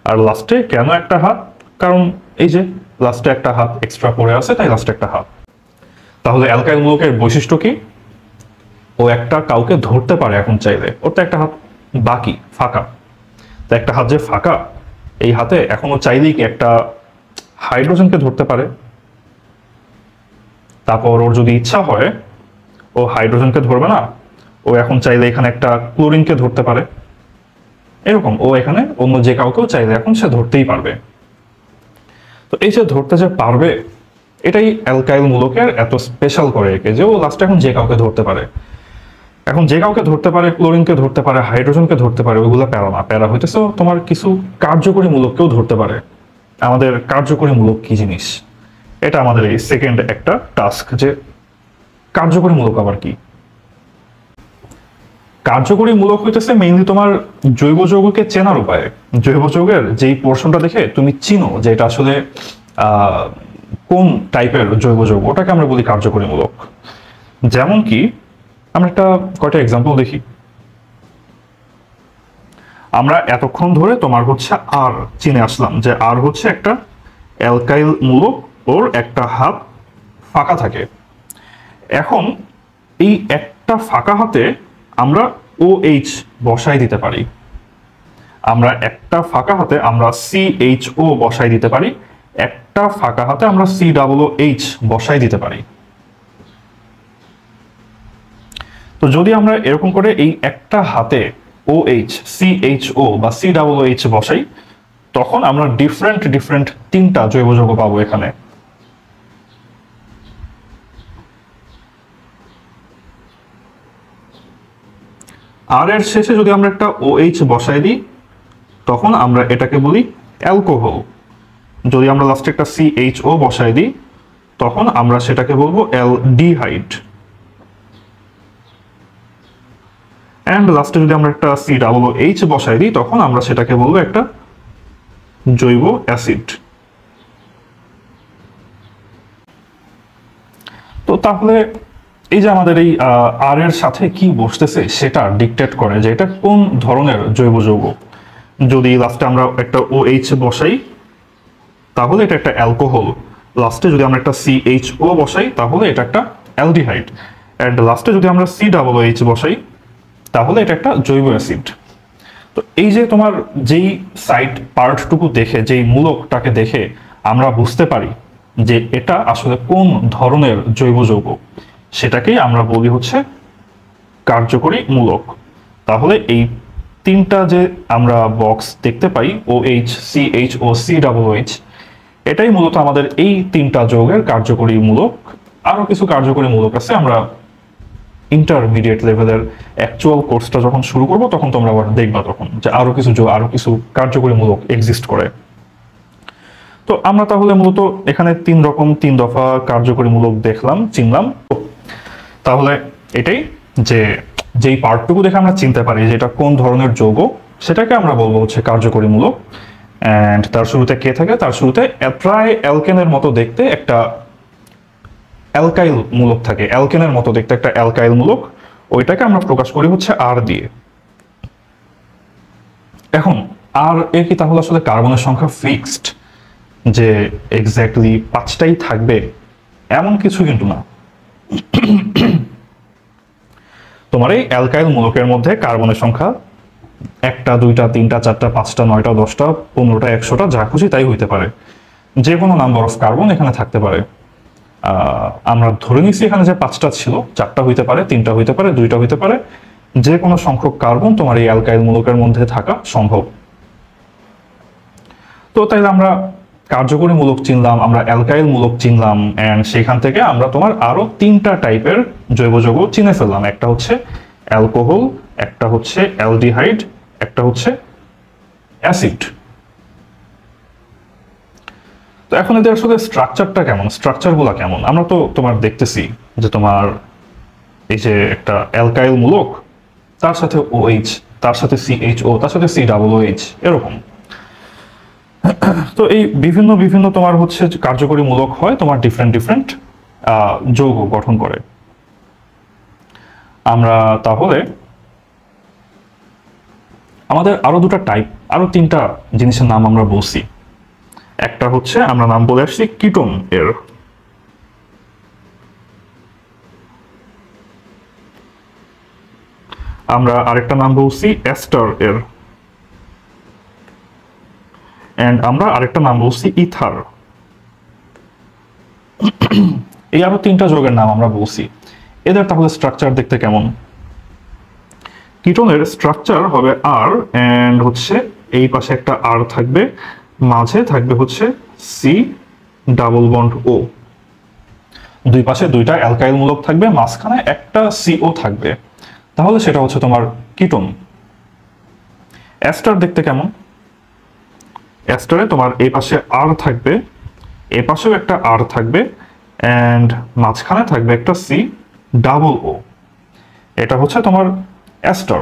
আর লাস্টে কেন একটা হাত? কারণ এই যে লাস্টে একটা হাত এক্সট্রা পড়ে আছে, তাই লাস্টে একটা হাত। তাহলে অ্যালকাইল মূলকের বৈশিষ্ট্য কি? ও একটা কাউকে ধরতে পারে এখন চাইলে, ওর তো একটা হাত বাকি ফাঁকা, তো একটা হাত যে ফাঁকা, এই হাতে এখনো চাইলেই কি একটা হাইড্রোজেনকে ধরতে পারে। তারপর ওর যদি ইচ্ছা হয় ও হাইড্রোজেনকে ধরবে না, ও ও এখন চাইলে এখানে একটা ক্লোরিনকে ধরতে পারে, এরকম ও এখানে অন্য যে কাউকেও চাইলে এখন সে ধরতেই পারবে। তো এই যে ধরতে যে পারবে, এটাই অ্যালকাইল মূলকের এত স্পেশাল করে একে, যে ও লাস্টে এখন যে কাউকে ধরতে পারে। এখন যে কাউকে ধরতে পারে, ক্লোরিনকে ধরতে পারে, হাইড্রোজেনকে ধরতে পারে, ওইগুলো প্যারা না। প্যারা হইতেছে তোমার কিছু কার্যকরী মূলককেও ধরতে পারে। আমাদের কার্যকরী মূলক কি জিনিস, এটা আমাদের এই সেকেন্ড একটা টাস্ক, যে কার্যকরী মূলক আবার কি। কার্যকরী মূলক হইতেছে মেইনলি তোমার জৈব যৌগকে চেনার উপায়। জৈব যৌগের যেই পোর্শনটা দেখে তুমি চিনো যে এটা আসলে কোন টাইপের জৈব যৌগ, ওটাকে আমরা বলি কার্যকরী মূলক। যেমন কি আমরা একটা কয়টা এক্সাম্পল দেখি। আমরা এতক্ষণ ধরে তোমার হচ্ছে আর চিনে আসলাম যে আর হচ্ছে একটা অ্যালকাইল মূলক, ওর একটা হাত ফাঁকা থাকে। এখন এই একটা ফাঁকা হাতে আমরা OH বসাই দিতে পারি, আমরা একটা ফাঁকা হাতে আমরা CHO বসাই দিতে পারি, একটা ফাঁকা হাতে আমরা COOH বসাই দিতে পারি। তো যদি আমরা এরকম করে এই একটা হাতে OH, CHO বা COOH বসাই, তখন আমরা ডিফারেন্ট তিনটা জৈব যৌগ পাবো এখানে। আর এর শেষে যদি আমরা একটা OH বসাই দিই, তখন আমরা এটাকে বলি অ্যালকোহল। যদি আমরা লাস্টে একটা CHO বসাই দিই, তখন আমরা সেটাকে বলবো অ্যালডিহাইড। এন্ড লাস্টে যদি আমরা একটা COOH বসাই দিই, তখন আমরা সেটাকে বলবো একটা জৈব অ্যাসিড। তো তাহলে এই যে আমাদের এই আর এর সাথে কি বসতেছে সেটা ডিকটেট করে যে এটা কোন ধরনের জৈব যৌগ। যদি লাস্টে আমরা একটা OH বসাই, তাহলে এটা একটা অ্যালকোহল। লাস্টে যদি আমরা একটা CHO বসাই, তাহলে এটা একটা অ্যালডিহাইড। এন্ড লাস্টে যদি আমরা COOH বসাই, তাহলে এটা একটা জৈব অ্যাসিড। তো এই যে তোমার যেই সাইড পার্টটুকু দেখে, যেই মূলকটাকে দেখে আমরা বুঝতে পারি যে এটা আসলে কোন ধরনের জৈব যৌগ, সেটাকেই আমরা বলি হচ্ছে কার্যকরী মূলক। তাহলে এই তিনটা যে আমরা বক্স দেখতে পাই, OH, CHO, COOH, এটাই মূলত আমাদের এই তিনটা যৌগের কার্যকরী মূলক। আরো কিছু কার্যকরী মূলক আছে, আমরা ইন্টারমিডিয়েট লেভেলের অ্যাকচুয়াল কোর্সটা যখন শুরু করব তখন তোমরা আবার দেখবা তখন যে আরো কিছু কার্যকরী মূলক এক্সিস্ট করে। তো আমরা তাহলে মূলত এখানে তিন দফা কার্যকরী মূলক দেখলাম, চিনলাম। তাহলে এটাই যে যেই পার্টটুকু দেখে আমরা চিনতে পারি যে এটা কোন ধরনের যৌগ, সেটাকে আমরা বলবো হচ্ছে কার্যকরী মূলক। এন্ড তার শুরুতে কে থাকে, তার শুরুতে প্রায় অ্যালকেনের মতো দেখতে একটা অ্যালকাইল মূলক থাকে, অ্যালকেনের মতো দেখতে একটা অ্যালকাইল মূলক, ওইটাকে আমরা প্রকাশ করি হচ্ছে আর দিয়ে। এখন আর এর কি তাহলে আসলে কার্বনের সংখ্যা ফিক্সড, যে এক্স্যাক্টলি 5টাই থাকবে, এমন কিছু কিন্তু না। তোমার এই অ্যালকাইল মূলকের মধ্যে কার্বনের সংখ্যা 1টা 2টা 3টা 4টা 5টা 9টা 10টা 15টা 100টা যা খুশি তাই হইতে পারে, যে কোনো নাম্বার অফ কার্বন এখানে থাকতে পারে। আমরা ধরে নিচ্ছি এখানে যে 5টা ছিল, 4টা হইতে পারে, 3টা হইতে পারে, 2টা হইতে পারে, যে কোনো সংখ্যক কার্বন তোমার এই অ্যালকাইল মূলকের মধ্যে থাকা সম্ভব। তো তাইলে আমরা কার্যকরী মূলক চিনলাম, আমরা অ্যালকাইল মূলক চিনলাম, এন্ড সেখান থেকে আমরা তোমার আরো 3টা টাইপের জৈব যৌগ চিনে ফেললাম। একটা হচ্ছে অ্যালকোহল, একটা হচ্ছে অ্যালডিহাইড, একটা হচ্ছে অ্যাসিড। তো এখন এদের আসলে স্ট্রাকচারটা কেমন, স্ট্রাকচারগুলো কেমন, আমরা তো তোমার দেখতেছি যে তোমার এই যে একটা অ্যালকাইল মূলক, তার সাথে OH, তার সাথে CHO, তার সাথে COOH, এরকম। তো এই বিভিন্ন তোমার হচ্ছে কার্যকরী মূলক হয়, তোমার ডিফারেন্ট যৌগ গঠন করে। আমরা তাহলে আমাদের আরো দুটা টাইপ, আরো 3টা জিনিসের নাম আমরা বলছি। একটা হচ্ছে আমরা নাম বলে আসছি কিটোন এর, আমরা আরেকটা নাম বলছি এস্টার এর, এন্ড আমরা আরেকটা নাম বলছি ইথার। এই আরো 3টা যৌগের নাম আমরা বলছি। এদের তাহলে স্ট্রাকচার দেখতে কেমন? কিটোনের স্ট্রাকচার হবে আর, এন্ড হচ্ছে এই পাশে একটা আর থাকবে, মাঝে থাকবে হচ্ছে সি ডাবল বন্ড ও। দুই পাশে দুইটা অ্যালকাইল মূলক থাকবে, মাঝখানে একটা সিও থাকবে। তাহলে সেটা হচ্ছে তোমার কিটোন। এস্টার দেখতে কেমন? এস্টারে তোমার এই পাশে আর থাকবে, এ পাশেও একটা আর থাকবে, এন্ড মাঝখানে থাকবে একটা সি ডাবল ও। এটা হচ্ছে তোমার এস্টার।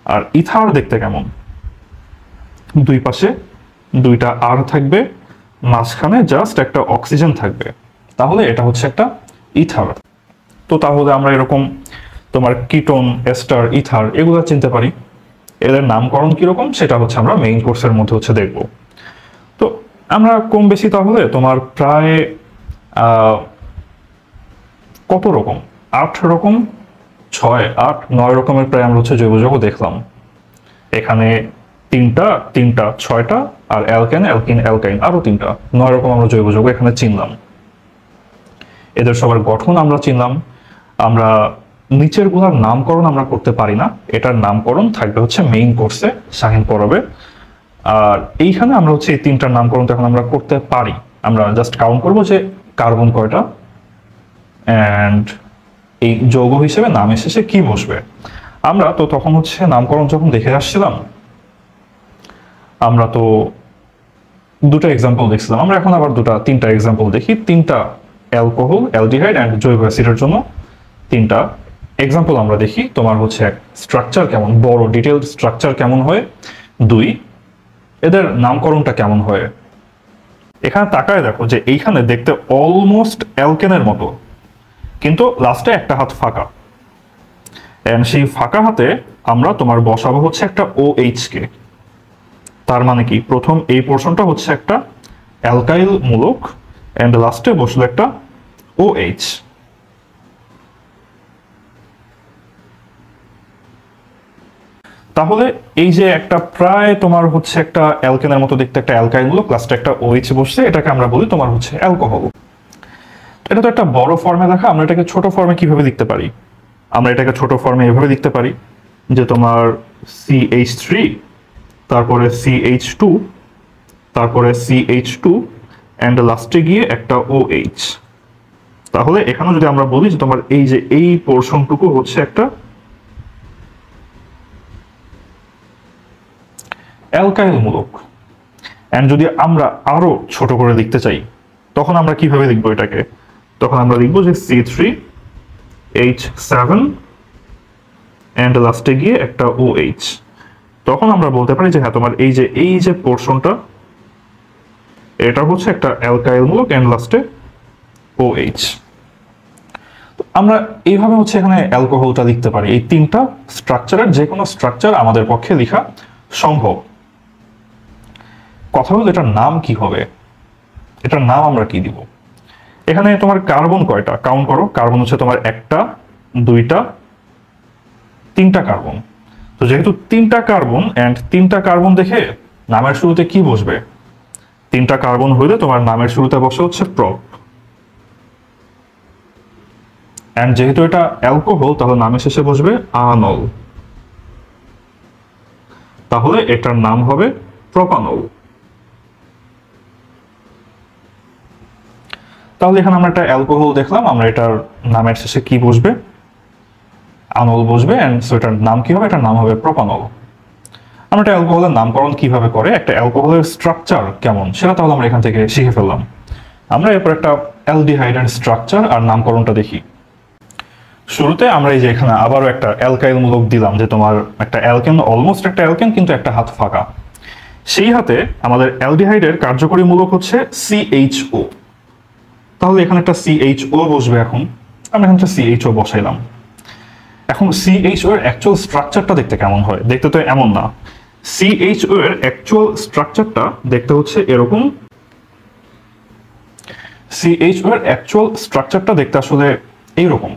আর ইথার দেখতে কেমন? দুই পাশে দুইটা আর থাকবে, মাঝখানে জাস্ট একটা অক্সিজেন থাকবে। তাহলে এটা হচ্ছে একটা ইথার। তো তাহলে আমরা এরকম তোমার কিটোন, এস্টার, ইথার এগুলো চিনতে পারি। এদের নামকরণ কিরকম সেটা হচ্ছে আমরা মেইন কোর্সের মধ্যে হচ্ছে দেখব। তো আমরা কম বেশি তাহলে তোমার প্রায় কত রকম, 8 রকম, 6, 8, 9 রকমের প্রায় আমরা হচ্ছে জৈব যৌগ দেখলাম। এখানে তিনটা, 6টা, আর অ্যালকেন, অ্যালকিন, অ্যালকাইন আরো 3টা, 9 রকম আমরা জৈব যৌগ এখানে চিনলাম। এদের সবার গঠন আমরা চিনলাম। আমরা নিচের গুলার নামকরণ আমরা করতে পারি না, এটার নামকরণ থাকবে হচ্ছে মেইন কোর্সে, শাহিন পড়াবে। আর এইখানে আমরা হচ্ছে এই 3টার নামকরণ এখন আমরা করতে পারি। আমরা জাস্ট কাউন্ট করবো যে কার্বন কয়টা, এন্ড এই যৌগ হিসেবে নামের শেষে কি বসবে। আমরা তো তখন হচ্ছে নামকরণ যখন দেখে আসছিলাম, আমরা তো 2টা এক্সাম্পল দেখছিলাম। আমরা এখন আবার 3টা এক্সাম্পল দেখি। 3টা অ্যালকোহল, অ্যালডিহাইড এন্ড জৈব অ্যাসিডের জন্য 3টা এক্সাম্পল আমরা দেখি। তোমার হচ্ছে এক, স্ট্রাকচার কেমন, বড় ডিটেইলড স্ট্রাকচার কেমন হয়। 2, এদের নামকরণটা কেমন হয়। এখানে তাকায় দেখো যে এইখানে দেখতে অলমোস্ট অ্যালকেনের মতো, কিন্তু লাস্টে একটা হাত ফাঁকা, এন্ড সেই ফাঁকা হাতে আমরা তোমার বসাবো হচ্ছে একটা OH কে। তার মানে কি, প্রথম এই পোর্শনটা হচ্ছে একটা অ্যালকাইল মূলক, এন্ড লাস্টে বসলো একটা OH। তাহলে এই যে একটা প্রায় তোমার হচ্ছে একটা অ্যালকেনের মতো দেখতে একটা অ্যালকাইল মূলক, লাস্টে একটা OH বসছে, এটাকে আমরা বলি তোমার হচ্ছে অ্যালকোহল। এটা তো একটা বড় ফর্মে লেখা, আমরা এটাকে ছোট ফর্মে কিভাবে লিখতে পারি? আমরা এটাকে ছোট ফর্মে এভাবে লিখতে পারি যে তোমার CH3, তারপরে CH2, তারপরে CH2, এন্ড লাস্টে গিয়ে একটা OH। তাহলে এখানে যদি আমরা বলি যে তোমার এই যে এই পোর্শনটুকু হচ্ছে একটা অ্যালকাইল মূলক। এন্ড যদি আমরা আরো ছোট করে লিখতে চাই, তখন আমরা কিভাবে লিখবো এটাকে? তখন আমরা লিখবো যে C3H7 এন্ড লাস্টে গিয়ে একটা OH। তখন আমরা বলতে পারি যে হ্যাঁ, তোমার এই যে পোর্শনটা, এটা হচ্ছে একটা অ্যালকাইল মূলক এন্ড লাস্টে OH। আমরা এইভাবে হচ্ছে এখানে অ্যালকোহলটা লিখতে পারি। এই 3টা স্ট্রাকচারের যে কোনো স্ট্রাকচার আমাদের পক্ষে লেখা সম্ভব। কথা হলো এটার নাম কি হবে, এটার নাম আমরা কি দিব? এখানে তোমার কার্বন কয়টা কাউন্ট করো। কার্বন হচ্ছে তোমার 1টা, 2টা, 3টা কার্বন। তো যেহেতু 3টা কার্বন এন্ড 3টা কার্বন দেখে নামের শুরুতে কি বসবে? 3টা কার্বন হইলে তোমার নামের শুরুতে বসে হচ্ছে প্রপ। এন্ড যেহেতু এটা অ্যালকোহল, তাহলে নামের শেষে বসবে আনল। তাহলে এটার নাম হবে প্রোপানল। তাহলে এখানে আমরা একটা অ্যালকোহল দেখলাম, আমরা এটার নামের শেষে কি বসবে? আনল বসবে, এন্ড সো এটার নাম কি হবে? এটার নাম হবে প্রোপানল। আমরা একটা অ্যালকোহলের নামকরণ কিভাবে করে, একটা অ্যালকোহলের স্ট্রাকচার কেমন, সেটা তাহলে আমরা এখান থেকে শিখে ফেললাম। আমরা এরপর একটা অ্যালডিহাইডের স্ট্রাকচার আর নামকরণটা দেখি। শুরুতে আমরা এই যে এখানে আবারও একটা অ্যালকাইল মূলক দিলাম, যে তোমার একটা অ্যালকেন, অলমোস্ট একটা অ্যালকেন, কিন্তু একটা হাত ফাঁকা। সেই হাতে আমাদের অ্যালডিহাইডের কার্যকরী মূলক হচ্ছে CHO। তাহলে এখানে একটা CHO বসবে। এখন আমরা এখানে একটা CHO বসাইলাম। এখন CHO এর অ্যাকচুয়াল স্ট্রাকচারটা দেখতে কেমন হয়? দেখতে তো এমন না। CHO এর অ্যাকচুয়াল স্ট্রাকচারটা দেখতে হচ্ছে এরকম। CHO এর অ্যাকচুয়াল স্ট্রাকচারটা দেখতে আসলে এইরকম।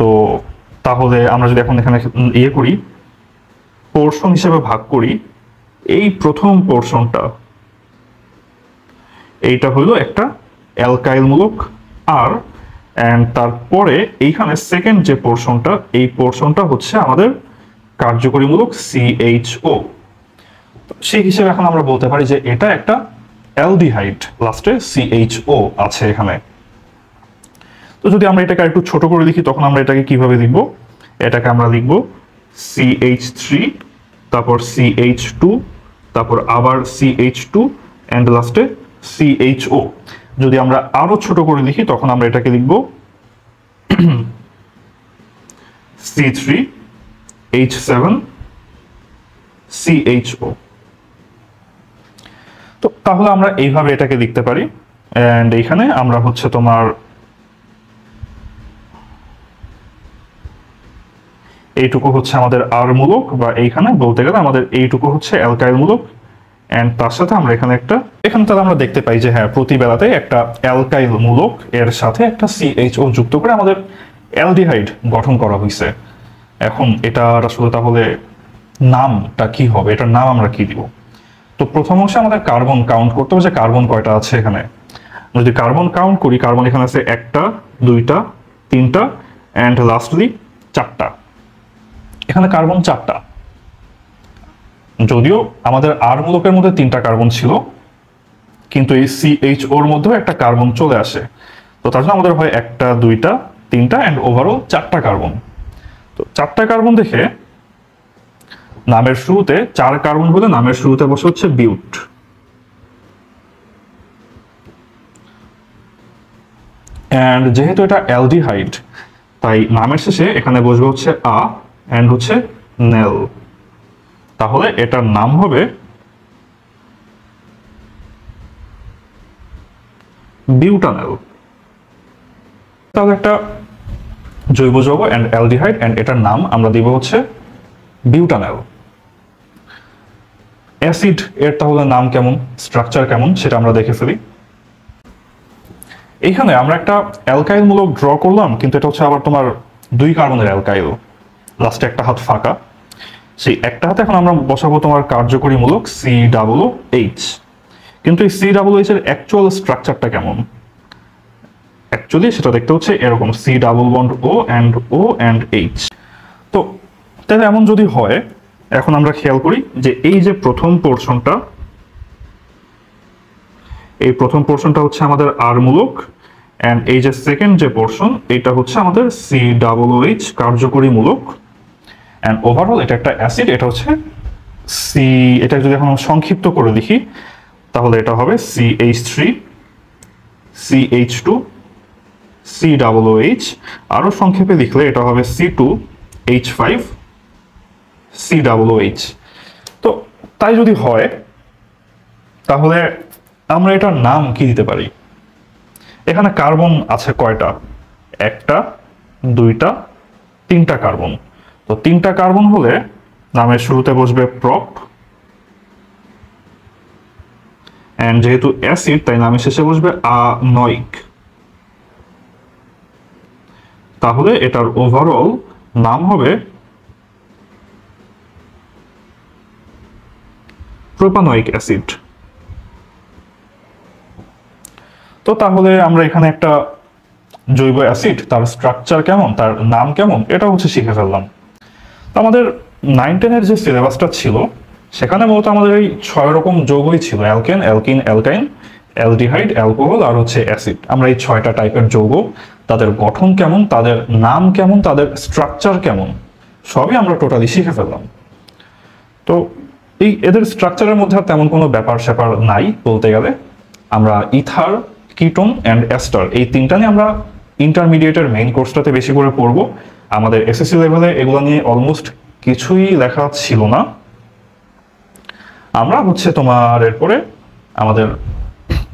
তো তাহলে আমরা যদি এখন এখানে ইয়ে করি, পোর্শন হিসেবে ভাগ করি, এই প্রথম পোর্শনটা, এইটা হলো একটা অ্যালকাইল মূলক আর, অ্যান্ড তারপরে এইখানে সেকেন্ড যে পোর্শনটা, এই পোর্শনটা হচ্ছে আমাদের কার্যকরীমূলক CHO। সেই হিসেবে এখন আমরা বলতে পারি যে এটা একটা অ্যালডিহাইড, লাস্টে CHO আছে এখানে। তো যদি আমরা এটাকে একটু ছোট করে লিখি তখন আমরা এটাকে কিভাবে লিখব? এটাকে আমরা লিখব CH3, তারপর CH2, তারপর আবার CH2 অ্যান্ড লাস্টে CHO। যদি আমরা আরো ছোট করে লিখি তখন আমরা এটাকে লিখব C3H7 CHO। তো তাহলে আমরা এইভাবে এটাকে লিখতে পারি। অ্যান্ড এইখানে আমরা হচ্ছে তোমার এইটুকু হচ্ছে আমাদের আর মূলক, বা এইখানে বলতে গেলে আমাদের এইটুকু হচ্ছে অ্যালকাইল মূলক। অ্যান্ড তার সাথে আমরা এখানে তাহলে আমরা দেখতে পাই যে হ্যাঁ, প্রতি বেলাতে একটা অ্যালকাইল মূলক এর সাথে একটা CHO যুক্ত করে আমাদের অ্যালডিহাইড গঠন করা হয়েছে। এখন এটার আসলে তাহলে নামটা কি হবে? এটার নাম আমরা কি দিব? তো প্রথম অংশে আমাদের কার্বন কাউন্ট করতে হবে যে কার্বন কয়টা আছে এখানে। যদি কার্বন কাউন্ট করি, কার্বন এখানে আছে 1টা 2টা 3টা অ্যান্ড লাস্টলি 4টা। এখানে কার্বন 4টা, যদিও আমাদের আর মূলকের মধ্যে 3টা কার্বন ছিল, কিন্তু এই CHO এর মধ্যেও একটা কার্বন চলে আসে। তো তার জন্য আমাদের হয় 1টা 2টা 3টা অ্যান্ড ওভারঅল 4টা কার্বন। তো 4টা কার্বন দেখে নামের শুরুতে 4 কার্বন বলে নামের শুরুতে বসে হচ্ছে বিউট। অ্যান্ড যেহেতু এটা অ্যালডিহাইড, তাই নামের শেষে এখানে বসবে হচ্ছে আ অ্যান্ড হচ্ছে নেল। তাহলে এটার নাম হবে বিউটানেল। তাহলে একটা জৈব যৌগ অ্যান্ড অ্যালডিহাইড, অ্যান্ড এটার নাম আমরা দিব হচ্ছে বিউটানেল। অ্যাসিড এর তাহলে নাম কেমন, স্ট্রাকচার কেমন সেটা আমরা দেখে ফেলি। এইখানে আমরা একটা অ্যালকাইল মূলক ড্র করলাম, কিন্তু এটা হচ্ছে আবার তোমার 2 কার্বনের অ্যালকাইল, লাস্টে একটা হাত ফাঁকা। সেই একটা হাতে এখন আমরা বসাবো তোমার কার্যকরী মূলক COOH। কিন্তু এই COOH এর অ্যাকচুয়াল স্ট্রাকচারটা কেমন? অ্যাকচুয়ালি সেটা দেখতে হচ্ছে এরকম C double bond O and H। তো তাহলে এমন যদি হয়, এখন আমরা খেয়াল করি যে এই যে প্রথম পোর্শনটা, এই প্রথম পোর্শনটা হচ্ছে আমাদের আর মূলক, অ্যান্ড এই যে সেকেন্ড যে পোর্শন, এটা হচ্ছে আমাদের COOH কার্যকরী মূলক। অ্যান্ড ওভারঅল এটা একটা অ্যাসিড, এটা হচ্ছে এটা যদি এখন সংক্ষিপ্ত করে লিখি তাহলে এটা হবে CH3 CH2 COOH। আরো সংক্ষেপে লিখলে এটা হবে C2H5 COOH। তো তাই যদি হয় তাহলে আমরা এটার নাম কি দিতে পারি? এখানে কার্বন আছে কয়টা? 1টা 2টা 3টা কার্বন। তো 3টা কার্বন হলে নামের শুরুতে বসবে প্রপ, এন্ড যেহেতু অ্যাসিড তাই নামের শেষে বসবে আনয়িক। তাহলে এটার ওভারঅল নাম হবে প্রোপানয়িক অ্যাসিড। তো তাহলে আমরা এখানে একটা জৈব অ্যাসিড, তার স্ট্রাকচার কেমন, তার নাম কেমন, এটা হচ্ছে শিখে ফেললাম। তো আমাদের 9-10 এর যে সিলেবাসটা ছিল সেখানে মূলত আমাদের এই 6 রকম যৌগই ছিল, alkane, alkene, alkyne, aldehyde, alcohol আর হচ্ছে অ্যাসিড। আমরা এই 6টা টাইপের যৌগ, তাদের গঠন কেমন, তাদের নাম কেমন, তাদের স্ট্রাকচার কেমন, সবই আমরা টোটালি শিখে ফেললাম। তো এই এদের স্ট্রাকচারের মধ্যে আর তেমন কোনো ব্যাপার স্যাপার নাই বলতে গেলে। আমরা ইথার, কিটোন অ্যান্ড এস্টার, এই 3টা নিয়ে আমরা ইন্টারমিডিয়েটের মেইন কোর্সটাতে বেশি করে পড়বো। আমাদের এসএসসি লেভেলে এগুলো নিয়ে অলমোস্ট কিছুই লেখা ছিল না। আমরা হচ্ছে তোমার এরপরে আমাদের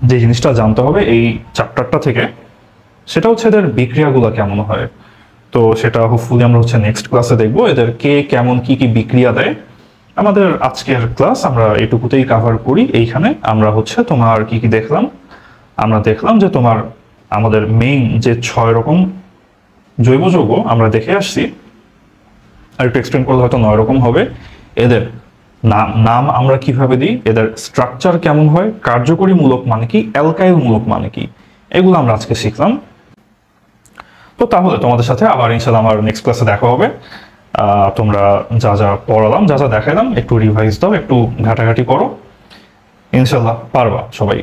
যে জিনিসটা জানতে হবে এই চ্যাপ্টারটা থেকে, সেটা হচ্ছে এদের বিক্রিয়াগুলো কেমন হয়। তো সেটা হোপফুলি আমরা হচ্ছে নেক্সট ক্লাসে দেখবো, এদের কে কেমন কি কি বিক্রিয়া দেয়। আমাদের আজকের ক্লাস আমরা এটুকুতেই কাভার করি। এইখানে আমরা হচ্ছে তোমার কি কি দেখলাম, আমরা দেখলাম যে তোমার আমাদের মেইন যে 6 রকম জৈব যৌগ আমরা দেখে আসছি, আর একটু এক্সটেন্ড করলে হয়তো 9 রকম হবে। এদের নাম আমরা কিভাবে দিই, এদের স্ট্রাকচার কেমন হয়, কার্যকরী মূলক মানে কি, অ্যালকাইল মূলক মানে কি, এগুলো আমরা আজকে শিখলাম। তো তাহলে তোমাদের সাথে আবার ইনশাআল্লাহ আমার নেক্সট ক্লাসে দেখা হবে। তোমরা যা যা পড়ালাম, যা যা দেখালাম, একটু রিভাইজ দাও, একটু ঘাটাঘাটি করো, ইনশাআল্লাহ পারবা সবাই।